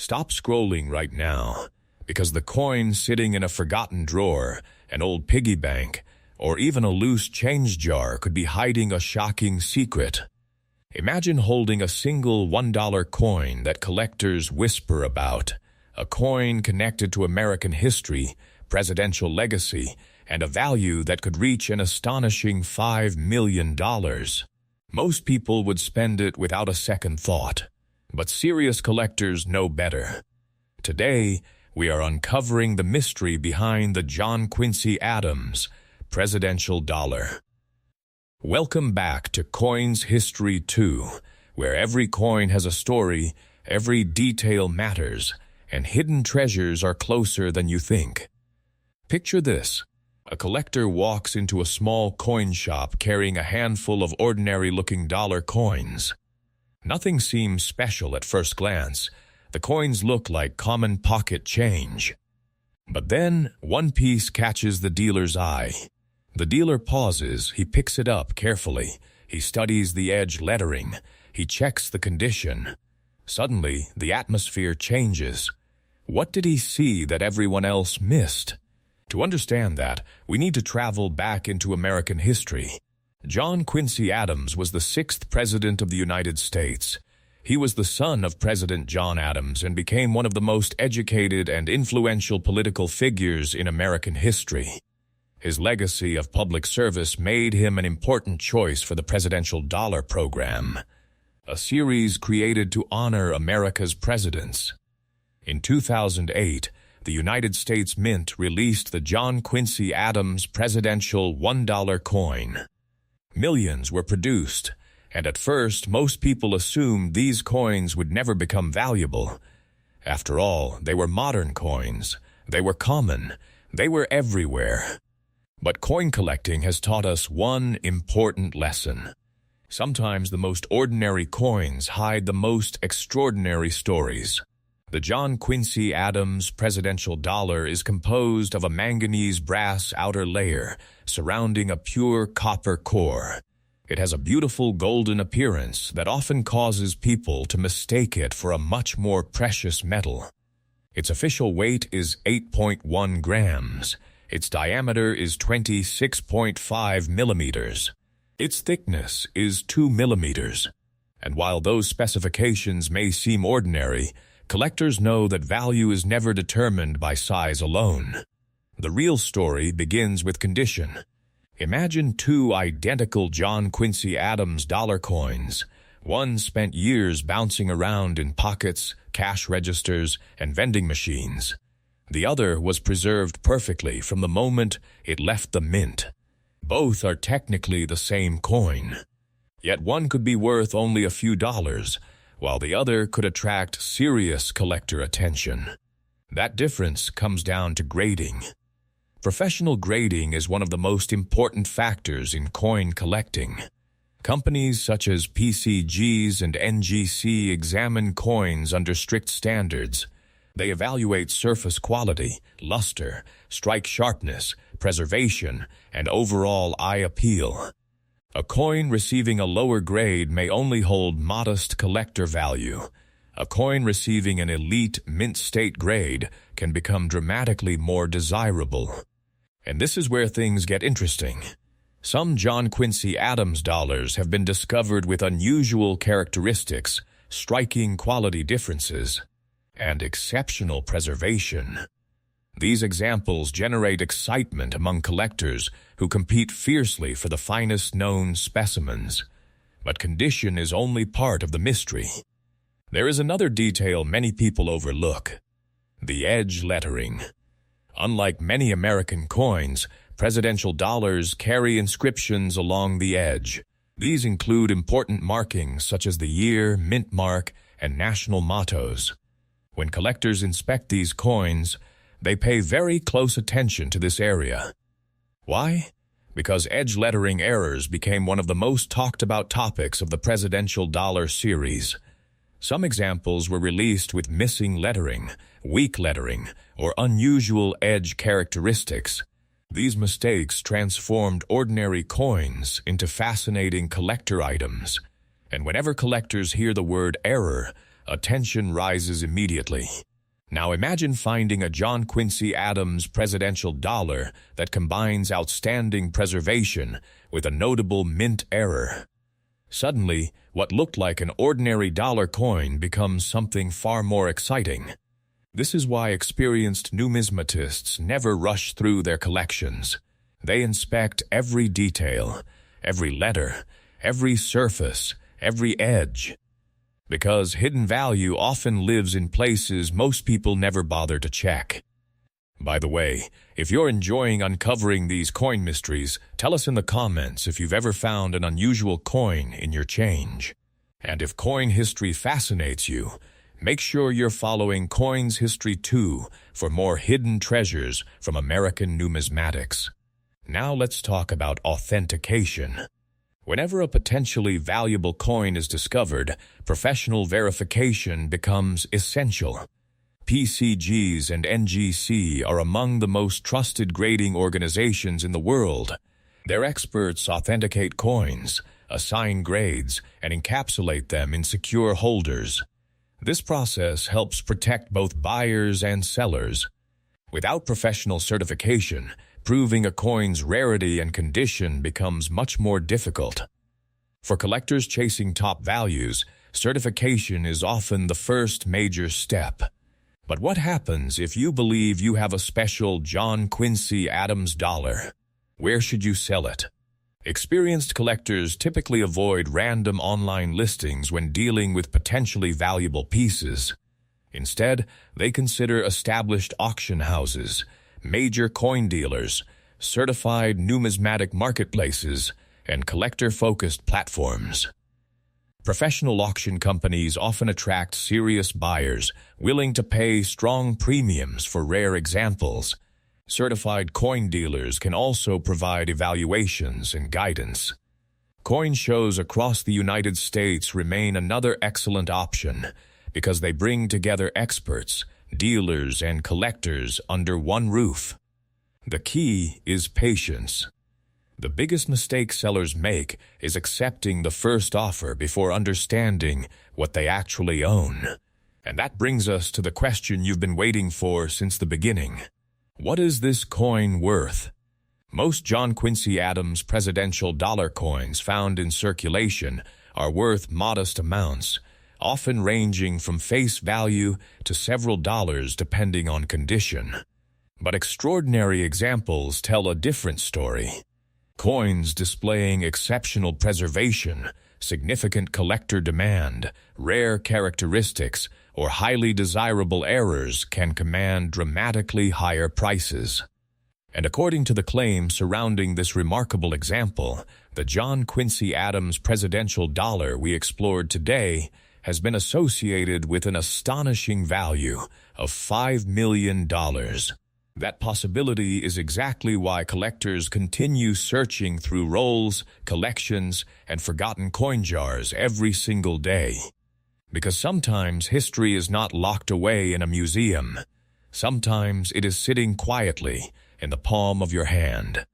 Stop scrolling right now, because the coin sitting in a forgotten drawer, an old piggy bank, or even a loose change jar could be hiding a shocking secret. Imagine holding a single $1 coin that collectors whisper about, a coin connected to American history, presidential legacy, and a value that could reach an astonishing $5 million. Most people would spend it without a second thought, but serious collectors know better. Today, we are uncovering the mystery behind the John Quincy Adams presidential dollar. Welcome back to Coins History 2, where every coin has a story, every detail matters, and hidden treasures are closer than you think. Picture this. A collector walks into a small coin shop carrying a handful of ordinary-looking dollar coins. Nothing seems special at first glance. The coins look like common pocket change. But then, one piece catches the dealer's eye. The dealer pauses, he picks it up carefully. He studies the edge lettering. He checks the condition. Suddenly, the atmosphere changes. What did he see that everyone else missed? To understand that, we need to travel back into American history. John Quincy Adams was the 6th President of the United States. He was the son of President John Adams and became one of the most educated and influential political figures in American history. His legacy of public service made him an important choice for the Presidential Dollar Program, a series created to honor America's presidents. In 2008, the United States Mint released the John Quincy Adams Presidential $1 coin. Millions were produced, and at first most people assumed these coins would never become valuable. After all, they were modern coins. They were common. They were everywhere. But coin collecting has taught us one important lesson. Sometimes the most ordinary coins hide the most extraordinary stories. The John Quincy Adams presidential dollar is composed of a manganese-brass outer layer surrounding a pure copper core. It has a beautiful golden appearance that often causes people to mistake it for a much more precious metal. Its official weight is 8.1 grams. Its diameter is 26.5 millimeters. Its thickness is 2 millimeters. And while those specifications may seem ordinary, collectors know that value is never determined by size alone. The real story begins with condition. Imagine two identical John Quincy Adams dollar coins. One spent years bouncing around in pockets, cash registers, and vending machines. The other was preserved perfectly from the moment it left the mint. Both are technically the same coin. Yet one could be worth only a few dollars, while the other could attract serious collector attention. That difference comes down to grading. Professional grading is one of the most important factors in coin collecting. Companies such as PCGs and NGC examine coins under strict standards. They evaluate surface quality, luster, strike sharpness, preservation, and overall eye appeal. A coin receiving a lower grade may only hold modest collector value. A coin receiving an elite mint state grade can become dramatically more desirable. And this is where things get interesting. Some John Quincy Adams dollars have been discovered with unusual characteristics, striking quality differences, and exceptional preservation. These examples generate excitement among collectors who compete fiercely for the finest known specimens. But condition is only part of the mystery. There is another detail many people overlook: the edge lettering. Unlike many American coins, presidential dollars carry inscriptions along the edge. These include important markings such as the year, mint mark, and national mottos. When collectors inspect these coins, they pay very close attention to this area. Why? Because edge lettering errors became one of the most talked about topics of the presidential dollar series. Some examples were released with missing lettering, weak lettering, or unusual edge characteristics. These mistakes transformed ordinary coins into fascinating collector items. And whenever collectors hear the word error, attention rises immediately. Now imagine finding a John Quincy Adams presidential dollar that combines outstanding preservation with a notable mint error. Suddenly, what looked like an ordinary dollar coin becomes something far more exciting. This is why experienced numismatists never rush through their collections. They inspect every detail, every letter, every surface, every edge. Because hidden value often lives in places most people never bother to check. By the way, if you're enjoying uncovering these coin mysteries, tell us in the comments if you've ever found an unusual coin in your change. And if coin history fascinates you, make sure you're following Coins History 2 for more hidden treasures from American numismatics. Now let's talk about authentication. Whenever a potentially valuable coin is discovered, professional verification becomes essential. PCGs and NGC are among the most trusted grading organizations in the world. Their experts authenticate coins, assign grades, and encapsulate them in secure holders. This process helps protect both buyers and sellers. Without professional certification, proving a coin's rarity and condition becomes much more difficult. For collectors chasing top values, certification is often the first major step. But what happens if you believe you have a special John Quincy Adams dollar? Where should you sell it? Experienced collectors typically avoid random online listings when dealing with potentially valuable pieces. Instead, they consider established auction houses, major coin dealers, certified numismatic marketplaces, and collector-focused platforms. Professional auction companies often attract serious buyers willing to pay strong premiums for rare examples. Certified coin dealers can also provide evaluations and guidance. Coin shows across the United States remain another excellent option because they bring together experts, dealers, and collectors under one roof. The key is patience. The biggest mistake sellers make is accepting the first offer before understanding what they actually own. And that brings us to the question you've been waiting for since the beginning. What is this coin worth? Most John Quincy Adams presidential dollar coins found in circulation are worth modest amounts, often ranging from face value to several dollars depending on condition. But extraordinary examples tell a different story. Coins displaying exceptional preservation, significant collector demand, rare characteristics, or highly desirable errors can command dramatically higher prices. And according to the claims surrounding this remarkable example, the John Quincy Adams presidential dollar we explored today has been associated with an astonishing value of $5 million. That possibility is exactly why collectors continue searching through rolls, collections, and forgotten coin jars every single day. Because sometimes history is not locked away in a museum. Sometimes it is sitting quietly in the palm of your hand.